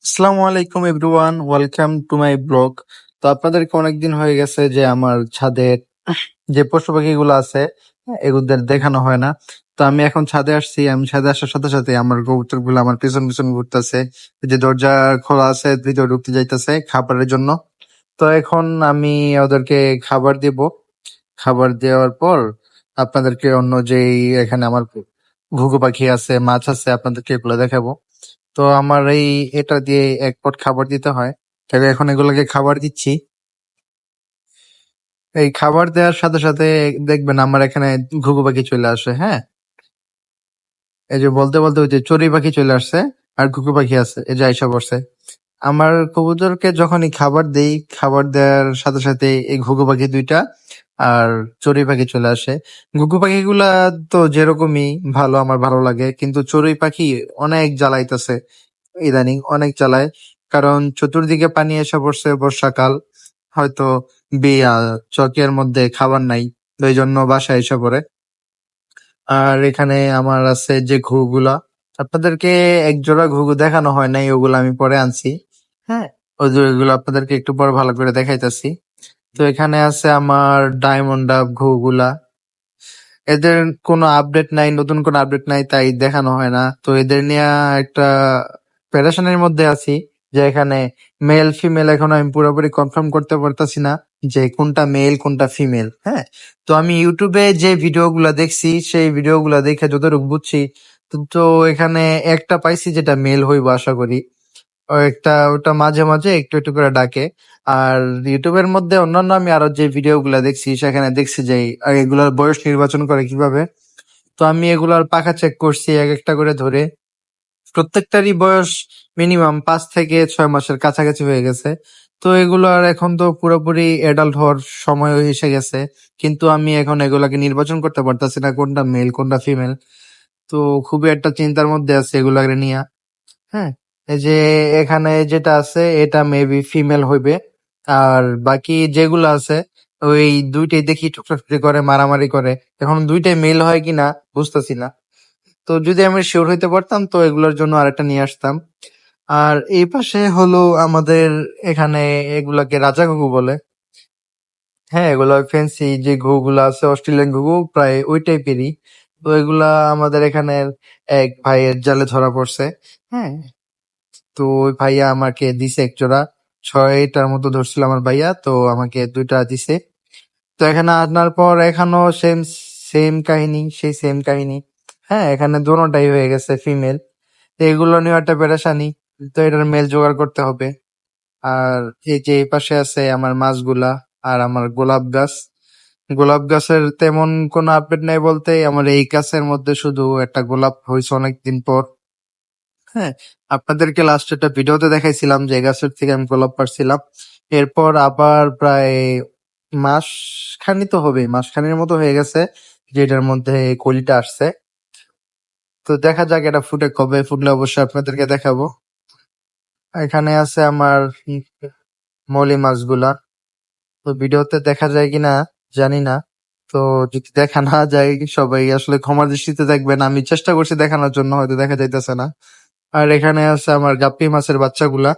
আসসালামু আলাইকুম everyone, welcome to my blog. তো আপনাদেরকে অনেকদিন হয়ে গেছে যে আমার ছাদের যে পশু পাখিগুলো আছে এগুলোদের দেখানো হয় না। তো আমি এখন ছাদে আসছি। আমি ছাদে আসার সাথে সাথে আমার কবুতরগুলো আমার পিছন পিছন ঘুরতেছে, যে দরজা খোলা আছে ভিতরে ঢুকতে যাইতেছে খাবারের জন্য। তো এখন আমি ওদেরকে খাবার দিব। খাবার দেওয়ার পর আপনাদেরকে অন্য যেই এখানে আমার ঘুঘু পাখি আছে, মাছ আছে, আপনাদেরকে এগুলো দেখাবো। তো আমার এটা দিয়ে এক পট খাবার দিতে হয়। তাহলে এখন এগুলোকে খাবার দিচ্ছি। এই খাবার দেওয়ার সাথে সাথে দেখবেন আমার এখানে ঘুঘু পাখি চলে আসে। হ্যাঁ, এই যে বলতে বলতে ওই যে চড়ুই পাখি চলে আসছে, আর ঘুঘু পাখি আছে, এই যে আইসা পড়ছে। আমার কবুতরকে যখনই খাবার দেই, খাবার দেওয়ার সাথে সাথে এই ঘুঘু পাখি দুইটা আর চড়ুই পাখি চলে আসে। ঘুঘু পাখিগুলা তো যেরকমই ভালো, আমার ভালো লাগে, কিন্তু চড়ুই পাখি অনেক জ্বালাইতেছে ইদানিং, অনেক জ্বালায়। কারণ চতুর্দিকে পানি এসে পড়ছে, বর্ষাকাল, হয়তো চকের মধ্যে খাবার নাই, তো এই জন্য বাসায় এসে পড়ে। আর এখানে আমার আছে যে ঘুঘুগুলা, আপনাদেরকে এক জোড়া ঘুঘু দেখানো হয় নাই, ওগুলো আমি পরে আনছি। হ্যাঁ, ওইগুলো আপনাদেরকে একটু পর ভালো করে দেখাইতাছি। তো এখানে আছে আমার ডায়মন্ড ডাব ঘুঘুগুলা। এদের কোনো আপডেট নাই, নতুন কোনো আপডেট নাই, তাই দেখানো হয় না। তো এদের নিয়ে একটা প্যারাশানের মধ্যে আছি, যে এখানে মেল ফিমেল এখন আমি পুরোপুরি কনফার্ম করতে পারতাছি না যে কোনটা মেল কোনটা ফিমেল। হ্যাঁ, তো আমি ইউটিউবে যে ভিডিওগুলা দেখছি, সেই ভিডিওগুলা দেখে যতটুকু বুঝছি, তো এখানে একটা পাইছি যেটা মেল হইব আশা করি। ও একটা ওটা মাঝে মাঝে একটু একটু করে ডাকে। আর ইউটিউবের মধ্যে অন্যান্য আমি আরো যে ভিডিও গুলা দেখছি, সেখানে দেখছি যে এগুলার বয়স নির্বাচন করে কিভাবে। তো আমি এগুলার পাখা চেক করছি এক একটা করে ধরে। প্রত্যেকটারই বয়স মিনিমাম 5 থেকে 6 মাসের কাছাকাছি হয়ে গেছে। তো এগুলার এখন তো পুরোপুরি এডাল্ট হওয়ার সময় এসে গেছে, কিন্তু আমি এখন এগুলাকে নির্বাচন করতে পারতাছি না কোনটা মেল কোনটা ফিমেল। তো খুবই একটা চিন্তার মধ্যে আছে এগুলাকে নিয়ে। হ্যাঁ, এই যে এখানে যেটা আছে এটা মেবি ফিমেল হইবে। আর বাকি যেগুলো আছে ওই দুইটাই দেখি ঠুকরাঠুকরি করে, মারামারি করে। এখন দুইটাই মেল হয় কিনা বুঝতেছি না। তো যদি আমি শিওর হইতে পারতাম তো এগুলোর জন্য আরেকটা নিয়ে আসতাম। আর এই পাশে হলো আমাদের এখানে এগুলাকে রাজা ঘুঘু বলে। হ্যাঁ, এগুলা ফেন্সি যে ঘুঘুগুলো আছে, অস্ট্রেলিয়ান ঘুঘু প্রায় ওই টাইপেরই। তো এগুলা আমাদের এখানের এক ভাইয়ের জালে ধরা পড়ছে। হ্যাঁ, তো ওই ভাইয়া আমাকে দিছে এক জোড়া। 6টার মতো ধরছিল আমার ভাইয়া, তো আমাকে 2টা দিছে। তো এখানে আনার পর এখানেও সেম সেম কাহিনী, সেই সেম কাহিনী। হ্যাঁ, এখানে দোনোটাই হয়ে গেছে ফিমেল। তো এগুলো নিয়ে একটা পেরেশানি। তো এটার মেল জোগাড় করতে হবে। আর এই যে এই পাশে আছে আমার মাছগুলা, আর আমার গোলাপ গাছ। গোলাপ গাছের তেমন কোনো আপডেট নাই বলতে, আমার এই গাছের মধ্যে শুধু একটা গোলাপ হয়েছে অনেকদিন পর। হ্যাঁ, আপনাদেরকে লাস্ট একটা ভিডিওতে দেখাইছিলাম যে গাছের থেকে আমি গোলাপ পাড়ছিলাম। এরপর আবার প্রায় মাসখানি তো হবে, মাসখানির মতো হয়ে গেছে যেটার মধ্যে কলিটা আসছে। তো দেখা যাক এটা ফুটে কবে, ফুটলে অবশ্যই আপনাদেরকে দেখাবো। এখানে আছে আমার মলি মাছগুলা। তো ভিডিওতে দেখা যায় কিনা জানি না। তো যদি দেখা না যায় সবাই আসলে ক্ষমার দৃষ্টিতে দেখবেন, আমি চেষ্টা করছি দেখানোর জন্য, হয়তো দেখা যাইতেছে না। আর এখানে আছে আমার গাপ্পি মাছের বাচ্চাগুলা।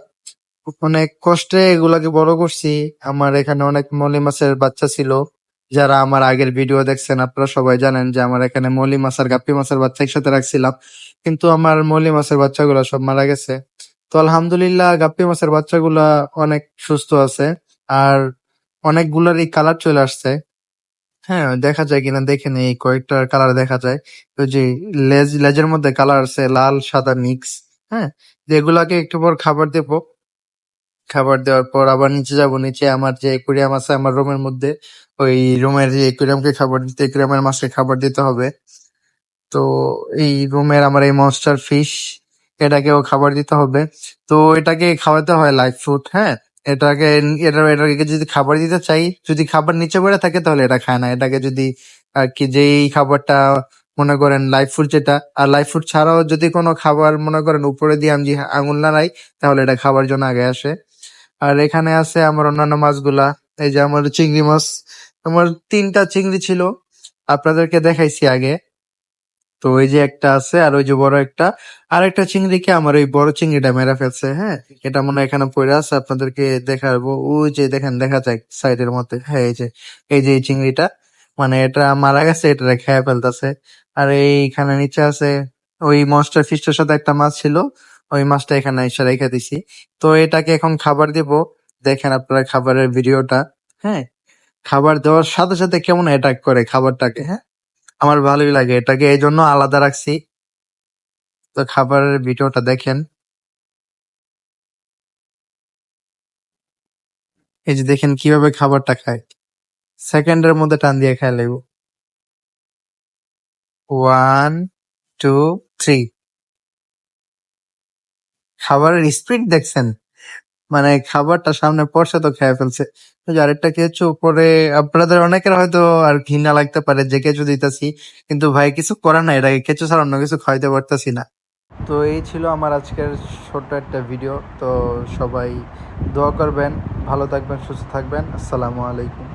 অনেক কষ্টে এগুলাকে বড় করছি। আমার এখানে অনেক মলি মাছের বাচ্চা ছিল। যারা আমার আগের ভিডিও দেখছেন আপনারা সবাই জানেন যে আমার এখানে মলি মাছ আর গাপ্পি মাছের বাচ্চা একসাথে রাখছিলাম। কিন্তু আমার মলি মাছের বাচ্চাগুলা সব মারা গেছে। তো আলহামদুলিল্লাহ গাপ্পি মাছের বাচ্চাগুলা অনেক সুস্থ আছে। আর অনেকগুলারই কালার চলে আসছে। হ্যাঁ, দেখা যায় কিনা দেখে নেই, কয়েকটা কালার দেখা যায়। ওই যে লেজের মধ্যে কালার আছে লাল সাদা মিক্স। হ্যাঁ, যে এগুলাকে একটু পর খাবার দেবো। খাবার দেওয়ার পর আবার নিচে যাব। নিচে আমার যে একুরিয়াম আছে আমার রুমের মধ্যে, ওই রুমের যে একুরিয়ামকে খাবার দিতে, একুরিয়ামের মাছকে খাবার দিতে হবে। তো এই রুমের আমার এই মনস্টার ফিশ, এটাকেও খাবার দিতে হবে। তো এটাকে খাওয়াতে হয় লাইভ ফুড। হ্যাঁ, এটাকে এটাকে যদি খাবার দিতে চাই, যদি খাবার নিচে পড়ে থাকে তাহলে এটা খায় না। এটাকে যদি আর কি যেই খাবারটা মনে করেন লাইভ ফুড যেটা, আর লাইভ ফুড ছাড়াও যদি কোনো খাবার মনে করেন উপরে দিয়ে আমি যে আঙুল নাড়াই, তাহলে এটা খাবার জন্য আগে আসে। আর এখানে আছে আমার অন্যান্য মাছগুলা। এই যে আমার চিংড়ি মাছ, আমার 3টা চিংড়ি ছিল, আপনাদেরকে দেখাইছি আগে। তো ওই যে একটা আছে আর ওই যে বড় একটা আর একটা চিংড়িকে আমার ওই বড় চিংড়িটা মেরে ফেলছে। হ্যাঁ, এটা মনে হয় এখানে পড়ে আছে, আপনাদেরকে দেখাবো। ওই যে দেখেন, দেখা যায় সাইডের মধ্যে। হ্যাঁ, এই যে এই চিংড়িটা, মানে এটা মারা গেছে, এটা খেয়ে ফেলতেছে। আর এইখানে নিচে আছে ওই মনস্টার ফিশের সাথে একটা মাছ ছিল, ওই মাছটা এখানে এসে রেখে দিছি। তো এটাকে এখন খাবার দিব। দেখেন আপনারা খাবারের ভিডিওটা। হ্যাঁ, খাবার দেওয়ার সাথে সাথে কেমন অ্যাটাক করে খাবারটাকে। হ্যাঁ, আমার ভালোই লাগে, এটাকে এই জন্য আলাদা রাখছি। তো খাবারের ভিডিওটা দেখেন। এই যে দেখেন কিভাবে খাবারটা খায়, সেকেন্ডের মধ্যে টান দিয়ে খায় লেবু। 1 2 3। খাবারের স্পিড দেখছেন, মানে খাবারটা সামনে পড়ছে তো খেয়ে ফেলছে। ওই যে আরেকটা কেঁচো উপরে, আপনাদের অনেকের হয়তো আর ঘৃণা লাগতে পারে যে কেঁচো দিতেছি, কিন্তু ভাই কিছু করার নাই, এটাকে কেঁচো ছাড়া অন্য কিছু খাইতে পারতেছি না। তো এই ছিল আমার আজকের ছোট্ট একটা ভিডিও। তো সবাই দোয়া করবেন, ভালো থাকবেন, সুস্থ থাকবেন। আসসালামু আলাইকুম।